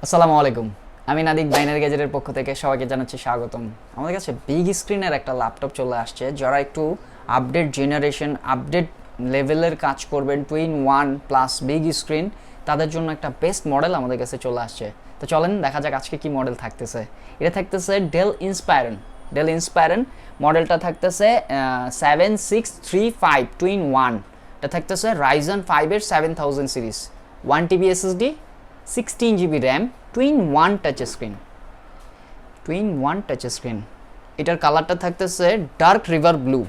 আসসালামু আলাইকুম। আমি নাদিক বাইনারি গ্যাজেটের পক্ষ থেকে সবাইকে জানাচ্ছি স্বাগতম। আমাদের কাছে বিগ স্ক্রিনের একটা ল্যাপটপ চলে আসছে, যারা একটু আপডেট জেনারেশন আপডেট লেভেলের কাজ করবেন, twin one plus big screen, তাদের জন্য একটা বেস্ট মডেল আমাদের কাছে চলে আসছে। তো চলেন দেখা যাক আজকে কি মডেল থাকতেছে। এটা থাকতেছে ডেল ইন্সপায়রন মডেলটা থাকতেছে 7635 টুইন ওয়ান। এটা থাকতেছে রাইজন 5-এর 7000 series, 1 TB SSD, 16 GB RAM, two in one touch screen. এটার কালারটা থাকতেছে ডার্ক রিভার ব্লু।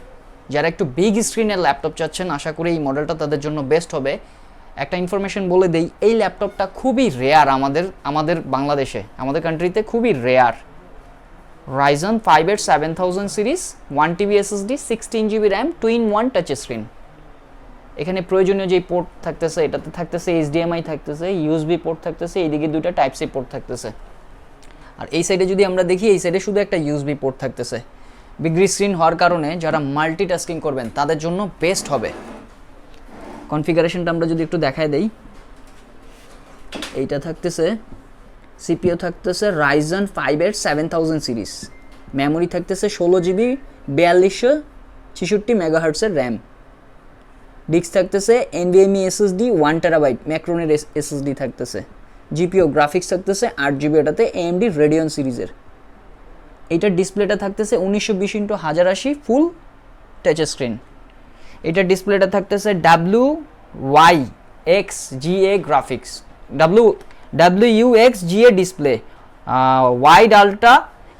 যারা একটু বিগ স্ক্রিনের ল্যাপটপ চাচ্ছেন, আশা করি এই মডেলটা তাদের জন্য বেস্ট হবে। একটা ইনফরমেশন বলে দেই, এই ল্যাপটপটা খুবই রেয়ার আমাদের বাংলাদেশে, আমাদের কান্ট্রিতে খুবই রেয়ার। রাইজন 5-এর 7000 series, 1 TB SSD, 16 GB RAM, two in one touch screen. এখানে প্রয়োজনীয় যে পোর্ট থাকতেছে, এটাতে থাকতেছে HDMI থাকতেছে, USB পোর্ট থাকতেছে, এইদিকে দুইটা টাইপ সি পোর্ট থাকতেছে। আর এই সাইডে যদি আমরা দেখি, এই সাইডে শুধু একটা USB পোর্ট থাকতেছে। বিগ স্ক্রিন হওয়ার কারণে যারা মাল্টিটাস্কিং করবেন তাদের জন্য বেস্ট হবে। কনফিগারেশনটা আমরা যদি একটু দেখায় দেই, এইটা থাকতেছে CPU থাকতেছে রাইজন 5-এর 7000 সিরিজ, মেমোরি থাকতেছে 16GB 4266 মেগাহার্টসের র্যাম, ডিস্ক থাকতেছে NVMe SSD 1TB ম্যাক্রনের SSD থাকতেছে, GPU গ্রাফিক্স থাকতেছে 8GB, এটাতে AMD রেডিয়ন সিরিজের। এইটার ডিসপ্লেটা থাকতেছে 1920x1080 ফুল টাচ স্ক্রিন। এইটার ডিসপ্লেটা থাকতেছে WYXGA graphics, WUXGA display, wide ultra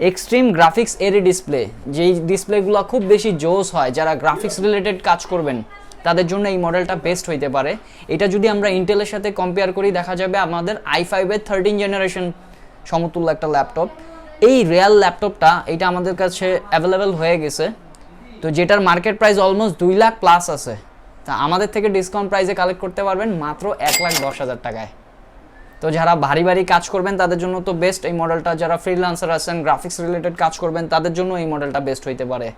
extreme graphics array display. যেই ডিসপ্লেগুলো খুব বেশি জোস হয়, যারা গ্রাফিক্স রিলেটেড কাজ করবেন তাদের জন্য এই মডেলটা বেস্ট হইতে পারে। এটা যদি আমরা ইন্টেলের সাথে কম্পেয়ার করি, দেখা যাবে আমাদের i5-এর 13 জেনারেশন সমতুল্য একটা ল্যাপটপ। এই রিয়াল ল্যাপটপটা এটা আমাদের কাছে অ্যাভেলেবেল হয়ে গেছে, তো যেটার market price almost 2 lakh plus আছে। তা আমাদের থেকে ডিসকাউন্ট প্রাইসে কালেক্ট করতে পারবেন মাত্র 1,10,000 টাকায়। তো যারা ভারী কাজ করবেন তাদের জন্য তো বেস্ট এই মডেলটা। যারা ফ্রিল্যান্সার আছেন, গ্রাফিক্স রিলেটেড কাজ করবেন, তাদের জন্য এই মডেলটা বেস্ট হইতে পারে।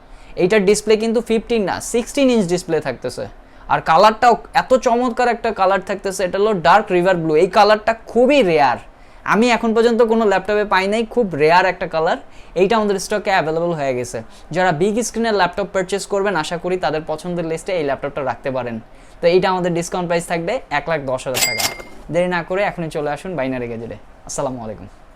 এইটার ডিসপ্লে কিন্তু 15 না 16 ইঞ্চ ডিসপ্লে থাকতেছে। আর কালারটাও এত চমৎকার একটা কালার থাকতেছে, এটা হলো ডার্ক রিভার ব্লু। এই কালারটা খুবই রেয়ার, আমি এখন পর্যন্ত কোনো ল্যাপটপে পাই নাই, খুব রেয়ার একটা কালার। এইটা আমাদের স্টকে অ্যাভেলেবল হয়ে গেছে। যারা বিগ স্ক্রিনের ল্যাপটপ পারচেস করবেন, আশা করি তাদের পছন্দের লিস্টে এই ল্যাপটপটা রাখতে পারেন। তো এইটা আমাদের ডিসকাউন্ট প্রাইস থাকবে 1,10,000 টাকা। দেরি না করে এখনই চলে আসুন বাইনারি গ্যাজেটে। আসসালামু আলাইকুম।